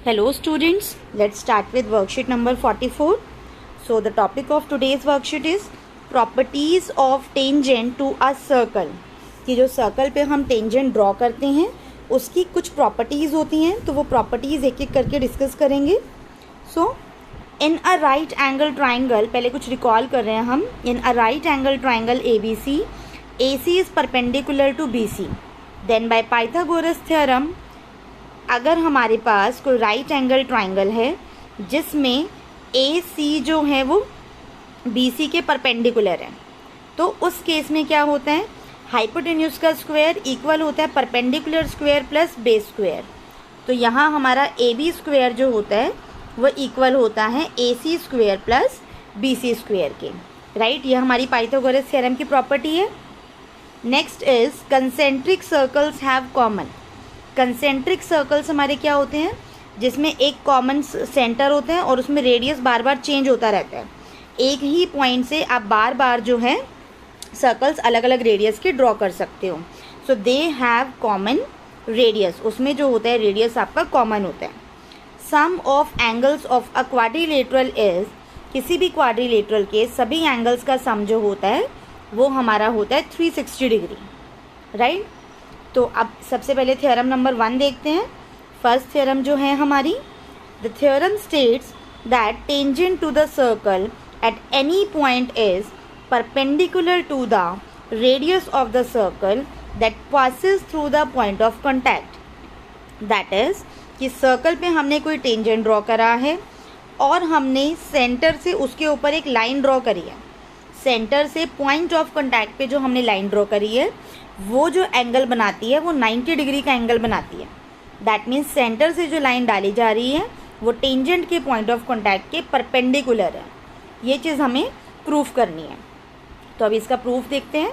Hello students, let's start with worksheet number 44. So the topic of today's worksheet is properties of tangent to a circle. कि जो circle पे हम tangent draw करते हैं उसकी कुछ प्रॉपर्टीज़ होती हैं, तो वो प्रॉपर्टीज़ एक एक करके डिस्कस करेंगे. So in a right angle triangle, पहले कुछ रिकॉल कर रहे हैं हम. In a right angle triangle ABC, AC is perpendicular to BC. Then by Pythagoras theorem, अगर हमारे पास कोई राइट एंगल ट्राइंगल है जिसमें AC जो है वो BC के परपेंडिकुलर है, तो उस केस में क्या होता है, हाइपोटेन्यूज का स्क्वायर इक्वल होता है perpendicular square plus base square. तो यहाँ हमारा AB स्क्वायर जो होता है वो इक्वल होता है AC square plus BC square के. राइट, ये हमारी पाइथागोरस थ्योरम की प्रॉपर्टी है. Next is concentric circles have common. Concentric circles हमारे क्या होते हैं, जिसमें एक कॉमन सेंटर होता है और उसमें रेडियस बार बार चेंज होता रहता है. एक ही पॉइंट से आप बार बार जो है सर्कल्स अलग अलग रेडियस के ड्रॉ कर सकते हो. So they have common radius, उसमें जो होता है रेडियस आपका कॉमन होता है. Sum of angles of a quadrilateral is, किसी भी क्वाड्रिलेटरल के सभी एंगल्स का सम जो होता है वो हमारा होता है 360 डिग्री. राइट, तो अब सबसे पहले थ्योरम नंबर 1 देखते हैं. फर्स्ट थ्योरम जो है हमारी, the theorem states that tangent to the circle at any point is perpendicular to the radius of the circle that passes through the point of contact. That is कि circle पे हमने कोई tangent draw करा है और हमने centre से उसके ऊपर एक लाइन ड्रॉ करी है. सेंटर से पॉइंट ऑफ कॉन्टैक्ट पे जो हमने लाइन ड्रॉ करी है वो जो एंगल बनाती है वो 90 डिग्री का एंगल बनाती है. दैट मीन्स सेंटर से जो लाइन डाली जा रही है वो टेंजेंट के पॉइंट ऑफ कॉन्टैक्ट के परपेंडिकुलर है. ये चीज़ हमें प्रूफ करनी है. तो अब इसका प्रूफ देखते हैं.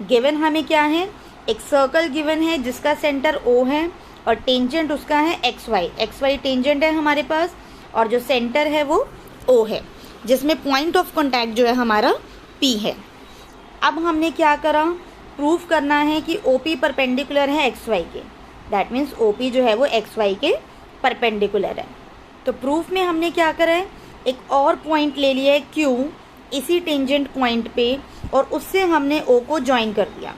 गिवन हमें क्या है, एक सर्कल गिवन है जिसका सेंटर O है और टेंजेंट उसका है XY टेंजेंट है हमारे पास और जो सेंटर है वो O है, जिसमें पॉइंट ऑफ कॉन्टैक्ट जो है हमारा P है. अब हमने क्या करा, प्रूफ करना है कि OP परपेंडिकुलर है XY के. दैट मीन्स OP जो है वो XY के परपेंडिकुलर है. तो प्रूफ में हमने क्या करा है, एक और पॉइंट ले लिया है Q इसी टेंजेंट पॉइंट पे और उससे हमने O को ज्वाइन कर दिया.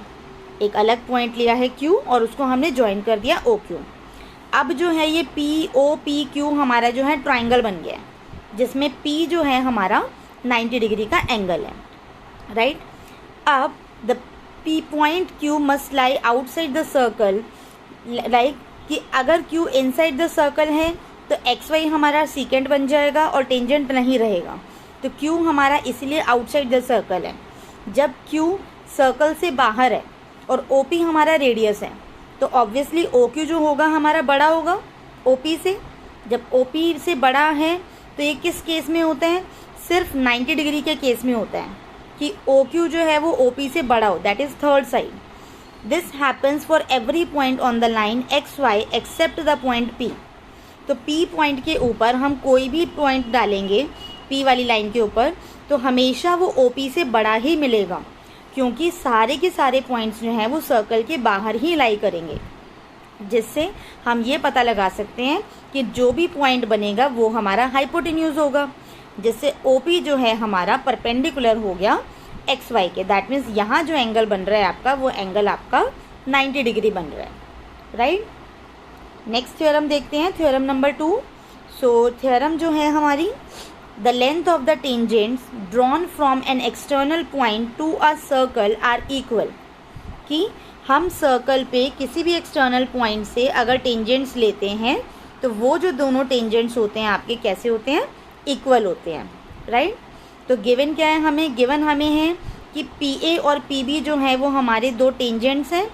एक अलग पॉइंट लिया है Q और उसको हमने ज्वाइन कर दिया OQ. अब जो है ये POPQ हमारा जो है ट्राइंगल बन गया है, जिसमें P जो है हमारा 90 डिग्री का एंगल है. राइट, अब the P point Q must lie outside the circle. Like कि अगर Q इनसाइड द सर्कल है तो XY हमारा सीकेंट बन जाएगा और टेंजेंट नहीं रहेगा. तो Q हमारा इसलिए आउटसाइड द सर्कल है. जब Q सर्कल से बाहर है और OP हमारा रेडियस है तो ऑब्वियसली OQ जो होगा हमारा बड़ा होगा OP से. जब OP से बड़ा है तो ये किस केस में होता है, सिर्फ 90 डिग्री के केस में होता है कि OQ जो है वो OP से बड़ा हो. That is third side. This happens for every point on the line XY except the point P. तो P पॉइंट के ऊपर हम कोई भी पॉइंट डालेंगे P वाली लाइन के ऊपर तो हमेशा वो OP से बड़ा ही मिलेगा, क्योंकि सारे के सारे पॉइंट्स जो हैं वो सर्कल के बाहर ही लाई करेंगे. जिससे हम ये पता लगा सकते हैं कि जो भी पॉइंट बनेगा वो हमारा हाइपोटेन्यूज होगा, जिससे OP जो है हमारा परपेंडिकुलर हो गया XY के. दैट मीन्स यहाँ जो एंगल बन रहा है आपका वो एंगल आपका 90 डिग्री बन रहा है. राइट, नेक्स्ट थ्योरम देखते हैं, थ्योरम नंबर 2. सो थ्योरम जो है हमारी, the length of the tangents drawn from an external point to a circle are equal. कि हम सर्कल पे किसी भी एक्सटर्नल पॉइंट से अगर टेंजेंट्स लेते हैं तो वो जो दोनों टेंजेंट्स होते हैं आपके कैसे होते हैं, इक्वल होते हैं. राइट, तो गिवन क्या है हमें, गिवन हमें है कि PA और PB जो है वो हमारे दो टेंजेंट्स हैं,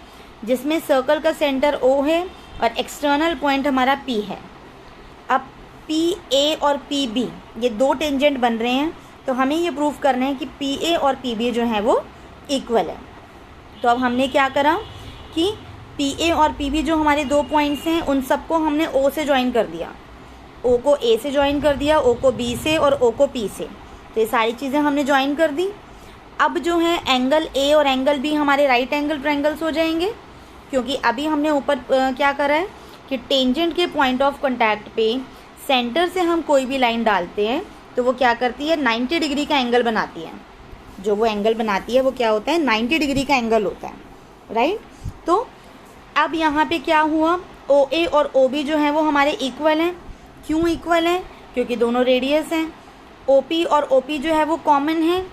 जिसमें सर्कल का सेंटर O है और एक्सटर्नल पॉइंट हमारा P है. अब PA और PB ये दो टेंजेंट बन रहे हैं, तो हमें ये प्रूफ करना है कि PA और PB जो है वो इक्वल है. तो अब हमने क्या करा कि PA और PB जो हमारे दो पॉइंट्स हैं उन सबको हमने O से ज्वाइन कर दिया. O को A से ज्वाइन कर दिया, O को B से और O को P से. तो ये सारी चीज़ें हमने ज्वाइन कर दी. अब जो है एंगल A और एंगल B हमारे राइट एंगल ट्रायंगल्स हो जाएंगे, क्योंकि अभी हमने ऊपर क्या करा है, कि टेंजेंट के पॉइंट ऑफ कॉन्टैक्ट पे सेंटर से हम कोई भी लाइन डालते हैं तो वो क्या करती है, 90 डिग्री का एंगल बनाती है। जो वो एंगल बनाती है वो क्या होता है, 90 डिग्री का एंगल होता है, राइट। तो अब यहाँ पे क्या हुआ, OA और OB जो है वो हमारे इक्वल हैं। क्यों इक्वल हैं, क्योंकि दोनों रेडियस हैं। OP और OP जो है वो कॉमन है,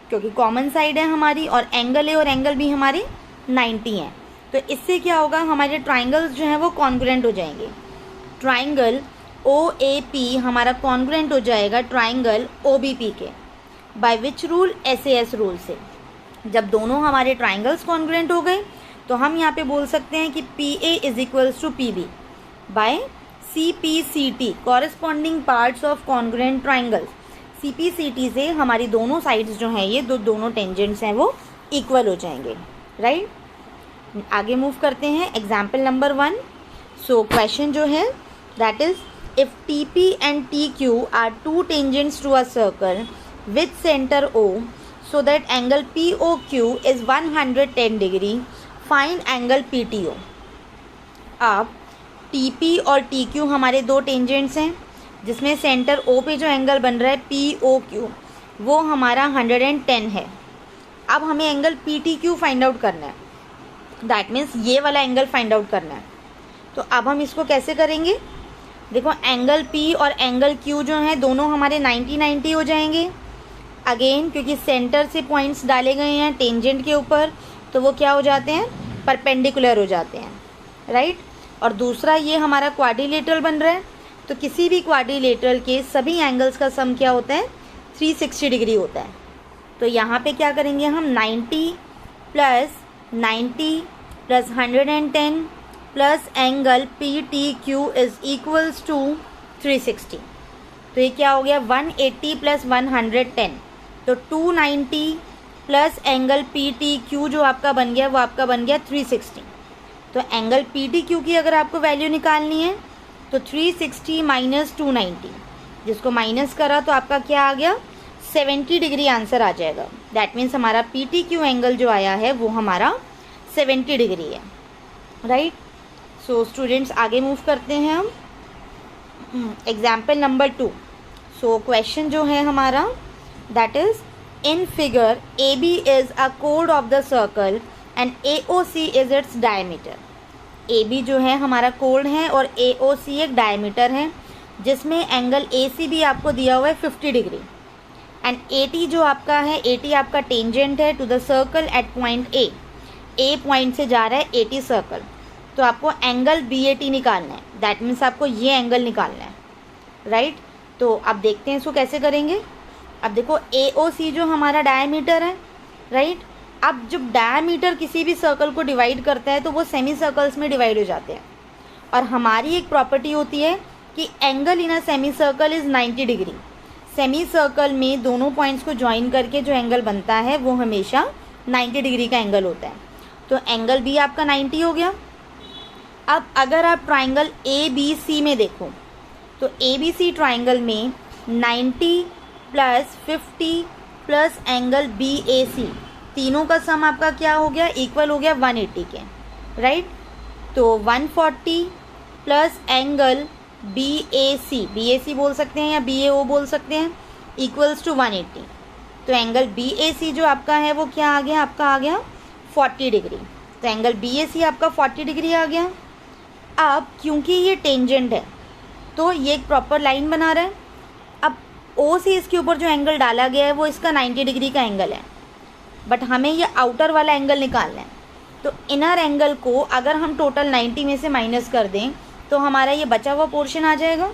क्योंकि कॉमन साइड है हमारी, और एंगल A और एंगल B हमारे 90 हैं। तो इससे क्या होगा, हमारे ट्राइंगल्स जो हैं वो कॉन्ग्रुएंट हो जाएंगे। ट्राइंगल OAP हमारा कॉन्ग्रुएंट हो जाएगा ट्राइंगल OBP के। By which rule, SAS rule से। जब दोनों हमारे ट्राइंगल्स कॉन्ग्रुएंट हो गए तो हम यहाँ पे बोल सकते हैं कि PA is equals to PB by CPCT, corresponding parts of congruent triangles. CPCT से हमारी दोनों साइड्स जो हैं, ये दोनों टेंजेंट्स हैं वो इक्वल हो जाएंगे, राइट। आगे मूव करते हैं, एग्जाम्पल नंबर 1। सो क्वेश्चन जो है that is, if TP and TQ are two tangents to a circle with center O so that angle POQ is 110 degree, find angle PTO। अब TP और TQ हमारे दो tangents हैं, जिसमें सेंटर O पे जो एंगल बन रहा है POQ वो हमारा 110 है। अब हमें एंगल PTQ फाइंड आउट करना है, दैट मीन्स ये वाला एंगल फाइंड आउट करना है। तो अब हम इसको कैसे करेंगे, देखो एंगल P और एंगल Q जो हैं दोनों हमारे 90-90 हो जाएंगे। अगेन क्योंकि सेंटर से पॉइंट्स डाले गए हैं टेंजेंट के ऊपर, तो वो क्या हो जाते हैं, परपेंडिकुलर हो जाते हैं, राइट। और दूसरा ये हमारा क्वाड्रिलेटरल बन रहा है, तो किसी भी क्वाड्रिलेटरल के सभी एंगल्स का सम क्या होता है, 360 डिग्री होता है। तो यहाँ पे क्या करेंगे हम, 90 plus 110 plus angle PTQ is equals to 360। तो ये क्या हो गया, 180 प्लस 110, तो 290 प्लस एंगल PTQ जो आपका बन गया वो आपका बन गया 360। तो एंगल PTQ की अगर आपको वैल्यू निकालनी है तो 360 माइनस 290, जिसको माइनस करा तो आपका क्या आ गया, 70 डिग्री आंसर आ जाएगा। दैट मीन्स हमारा PTQ एंगल जो आया है वो हमारा 70 डिग्री है, राइट। सो स्टूडेंट्स आगे मूव करते हैं हम, एग्जाम्पल नंबर 2। सो क्वेश्चन जो है हमारा that is, in figure AB is a code of the circle and AOC is its diameter. AB जो है हमारा कोड है और AOC एक डायमीटर है, जिसमें एंगल AC भी आपको दिया हुआ है 50 डिग्री, एंड AT जो आपका है, AT आपका टेंजेंट है to the circle at point A point से जा रहा है AT सर्कल। तो आपको एंगल BAT निकालना है, दैट मीन्स आपको ये एंगल निकालना है, राइट। तो अब देखते हैं इसको कैसे करेंगे। अब देखो AOC जो हमारा डायमीटर है, राइट। अब जब डायमीटर किसी भी सर्कल को डिवाइड करता है तो वो सेमी सर्कल्स में डिवाइड हो जाते हैं, और हमारी एक प्रॉपर्टी होती है कि angle in a semi circle is 90 degree. Semi circle में दोनों पॉइंट्स को ज्वाइन करके जो एंगल बनता है वो हमेशा 90 डिग्री का एंगल होता है। तो एंगल B आपका 90 हो गया। अब अगर आप ट्राइंगल ABC में देखो तो ABC ट्राइंगल में 90 प्लस 50 प्लस एंगल BAC, तीनों का सम आपका क्या हो गया, इक्वल हो गया 180 के, राइट। तो 140 प्लस एंगल BAC बोल सकते हैं या BAO बोल सकते हैं, इक्वल्स टू 180। तो एंगल BAC जो आपका है वो क्या आ गया, आपका आ गया 40 डिग्री। तो एंगल BAC आपका 40 डिग्री आ गया। अब क्योंकि ये टेंजेंट है तो ये एक प्रॉपर लाइन बना रहा है। अब O से इसके ऊपर जो एंगल डाला गया है वो इसका 90 डिग्री का एंगल है, बट हमें ये आउटर वाला एंगल निकालना है। तो इनर एंगल को अगर हम टोटल 90 में से माइनस कर दें तो हमारा ये बचा हुआ पोर्शन आ जाएगा।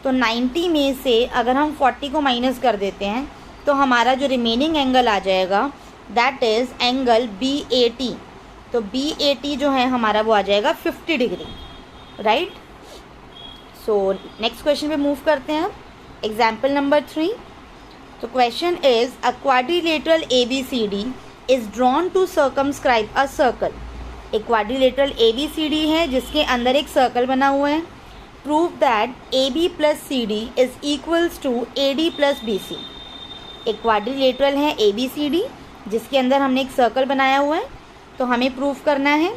तो 90 में से अगर हम 40 को माइनस कर देते हैं तो हमारा जो रिमेनिंग एंगल आ जाएगा दैट इज़ एंगल BAT। तो BAT जो है हमारा वो आ जाएगा 50 degree, right. So next question पे मूव करते हैं, एग्जाम्पल नंबर 3। तो question is, a quadrilateral ABCD is drawn to circumscribe a circle. एक क्वाड्रिलेटरल ABCD है जिसके अंदर एक सर्कल बना हुआ है। Prove that AB plus CD is equals to AD plus BC। एक क्वाड्रिलेटरल है ABCD जिसके अंदर हमने एक सर्कल बनाया हुआ है, तो हमें प्रूव करना है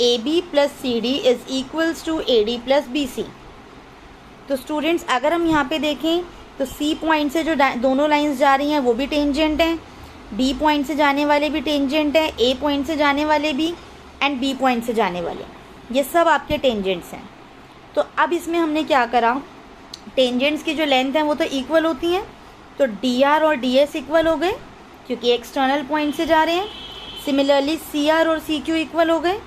AB plus CD is equals to AD plus BC। तो स्टूडेंट्स अगर हम यहाँ पे देखें तो C पॉइंट से जो दोनों लाइंस जा रही हैं वो भी टेंजेंट हैं, B पॉइंट से जाने वाले भी टेंजेंट हैं, A पॉइंट से जाने वाले भी एंड B पॉइंट से जाने वाले, ये सब आपके टेंजेंट्स हैं। तो अब इसमें हमने क्या करा, टेंजेंट्स की जो लेंथ है वो तो इक्वल होती हैं, तो DR और DS इक्वल हो गए क्योंकि एक्सटर्नल पॉइंट से जा रहे हैं। सिमिलरली CR और CQ इक्वल हो गए,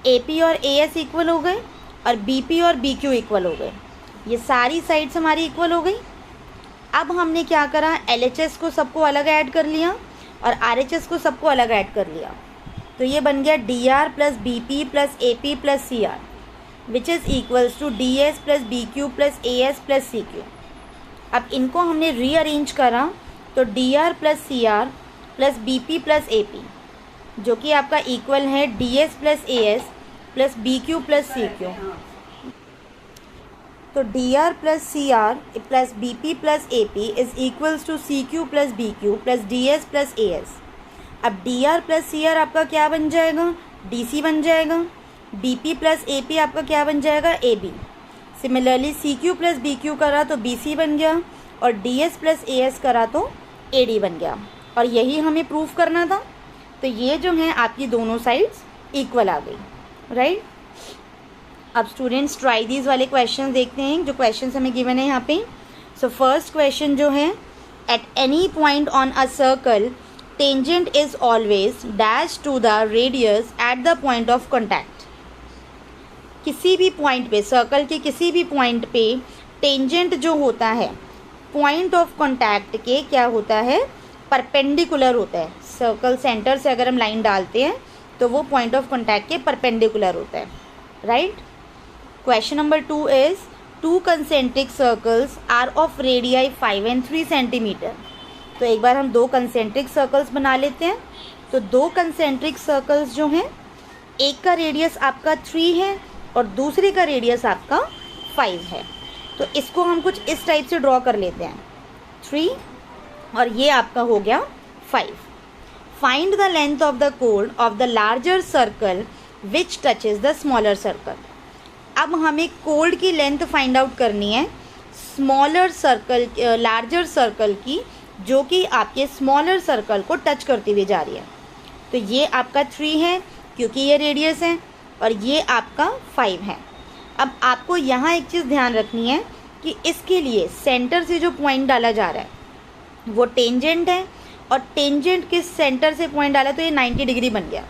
AP और AS इक्वल हो गए और BP और BQ इक्वल हो गए। ये सारी साइड्स हमारी इक्वल हो गई। अब हमने क्या करा, LHS को सबको अलग ऐड कर लिया और RHS को सबको अलग ऐड कर लिया। तो ये बन गया DR plus BP plus AP plus CR which is equals to DS plus BQ plus AS plus CQ। अब इनको हमने रीअरेंज करा तो DR plus CR plus BP plus AP जो कि आपका इक्वल है DS plus AS plus BQ plus CQ। तो DR plus CR plus BP plus AP is equals to CQ plus BQ plus DS plus AS। अब DR plus CR आपका क्या बन जाएगा, DC बन जाएगा। BP प्लस AP आपका क्या बन जाएगा, AB। Similarly CQ plus BQ करा तो BC बन गया और DS प्लस AS करा तो AD बन गया। और यही हमें प्रूफ करना था। तो ये जो है आपकी दोनों साइड्स इक्वल आ गई, राइट। अब स्टूडेंट्स ट्राई दीज वाले क्वेश्चन देखते हैं जो क्वेश्चन हमें गिवन है यहाँ पे। सो फर्स्ट क्वेश्चन जो है, at any point on a circle tangent is always dash to the radius at the point of contact. किसी भी पॉइंट पे, सर्कल के किसी भी पॉइंट पे टेंजेंट जो होता है पॉइंट ऑफ कॉन्टैक्ट के क्या होता है, परपेंडिकुलर होता है। सर्कल सेंटर से अगर हम लाइन डालते हैं तो वो पॉइंट ऑफ कॉन्टैक्ट के परपेंडिकुलर होता है, right. Question number 2 is, two concentric circles are of radii 5 and 3 centimetre. तो एक बार हम दो कंसेंट्रिक सर्कल्स बना लेते हैं। तो दो कंसेंट्रिक सर्कल्स जो हैं, एक का रेडियस आपका 3 है और दूसरे का रेडियस आपका 5 है। तो इसको हम कुछ इस टाइप से ड्रॉ कर लेते हैं, 3 और ये आपका हो गया 5। Find the length of the code of the larger circle which touches the smaller circle. अब हमें कोड की लेंथ फाइंड आउट करनी है स्मॉलर सर्कल, लार्जर सर्कल की, जो कि आपके स्मॉलर सर्कल को टच करती हुई जा रही है। तो ये आपका 3 है क्योंकि ये रेडियस है और ये आपका 5 है। अब आपको यहाँ एक चीज़ ध्यान रखनी है कि इसके लिए सेंटर से जो पॉइंट डाला जा रहा है वो टेंजेंट है और टेंजेंट के सेंटर से पॉइंट डाला तो ये 90 डिग्री बन गया।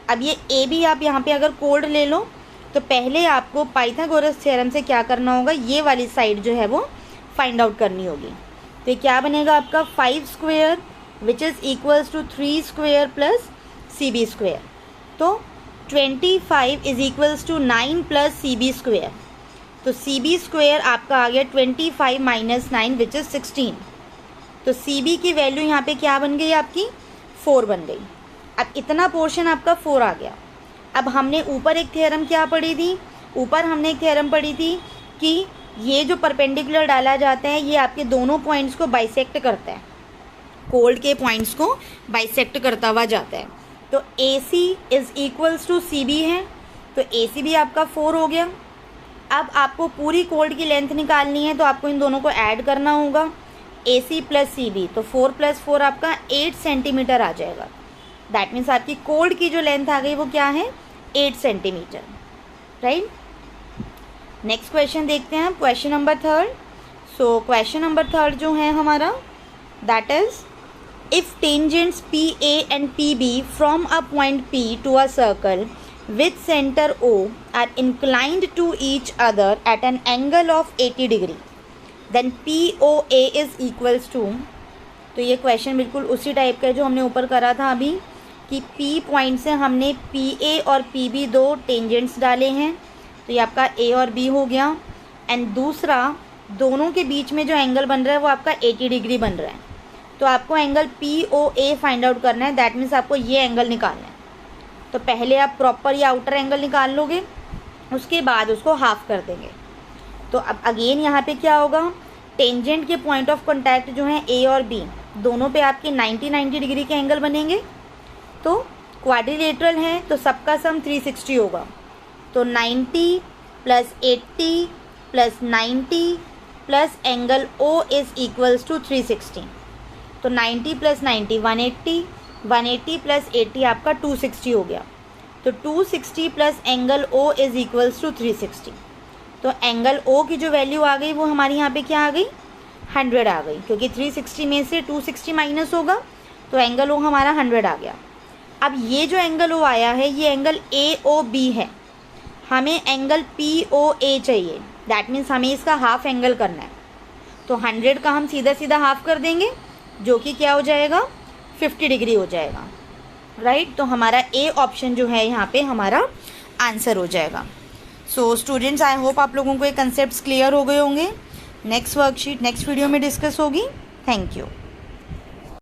अब ये ए बी आप यहाँ पे अगर कोड ले लो तो पहले आपको पाइथागोरस थ्योरम से क्या करना होगा, ये वाली साइड जो है वो फाइंड आउट करनी होगी। तो ये क्या बनेगा आपका 5 square which is equals to 3 square plus CB square. तो 25 is equals to 9 plus CB square. तो CB स्क्वायर आपका आ गया 25 माइनस 9 विच इज़ 16। तो CB की वैल्यू यहाँ पे क्या बन गई आपकी, 4 बन गई। अब इतना पोर्शन आपका 4 आ गया। अब हमने ऊपर एक थ्योरम क्या पढ़ी थी, ऊपर हमने एक थ्योरम पढ़ी थी कि ये जो परपेंडिकुलर डाला जाता है ये आपके दोनों पॉइंट्स को बाइसेक्ट करता है, कोड के पॉइंट्स को बाइसेक्ट करता हुआ जाता है। तो AC is equals to CB है, तो AC भी आपका 4 हो गया। अब आपको पूरी कोड की लेंथ निकालनी है तो आपको इन दोनों को ऐड करना होगा, AC प्लस CB। तो 4 प्लस 4 आपका 8 सेंटीमीटर आ जाएगा। दैट मीन्स आपकी कोड की जो लेंथ आ गई वो क्या है, 8 सेंटीमीटर, राइट। नेक्स्ट क्वेश्चन देखते हैं, question number 3। So question number 3 जो है हमारा, that is, if tangents PA and PB from a point P to a circle with center O are inclined to each other at an angle of 80 degree, then POA is equals to। तो ये question बिल्कुल उसी type का है जो हमने ऊपर करा था अभी, कि P पॉइंट से हमने PA और PB दो टेंजेंट्स डाले हैं, तो ये आपका A और B हो गया। एंड दूसरा, दोनों के बीच में जो एंगल बन रहा है वो आपका 80 डिग्री बन रहा है। तो आपको एंगल POA फाइंड आउट करना है। दैट मीन्स आपको ये एंगल निकालना है। तो पहले आप प्रॉपर ये आउटर एंगल निकाल लोगे, उसके बाद उसको हाफ कर देंगे। तो अब अगेन यहाँ पे क्या होगा, टेंजेंट के पॉइंट ऑफ कॉन्टैक्ट जो है A और B दोनों पे आपके 90 डिग्री के एंगल बनेंगे। तो क्वाड्रिलेटरल है तो सबका सम 360 होगा, तो 90 plus 80 plus 90 plus angle O is equals to 360। तो 90 प्लस 90 180, 180 प्लस 80 आपका 260 हो गया। तो 260 plus angle O is equals to 360। तो एंगल ओ की जो वैल्यू आ गई वो हमारी यहाँ पे क्या आ गई, 100 आ गई, क्योंकि 360 में से 260 माइनस होगा तो एंगल ओ हमारा 100 आ गया। अब ये जो एंगल ओ आया है ये एंगल ए ओ बी है, हमें एंगल पी ओ ए चाहिए, दैट मीन्स हमें इसका हाफ एंगल करना है। तो 100 का हम सीधा सीधा हाफ कर देंगे जो कि क्या हो जाएगा, 50 डिग्री हो जाएगा, राइट। तो हमारा ए ऑप्शन जो है यहाँ पे हमारा आंसर हो जाएगा। सो स्टूडेंट्स, आई होप आप लोगों को ये कंसेप्ट क्लियर हो गए होंगे। नेक्स्ट वर्कशीट नेक्स्ट वीडियो में डिस्कस होगी। Thank you.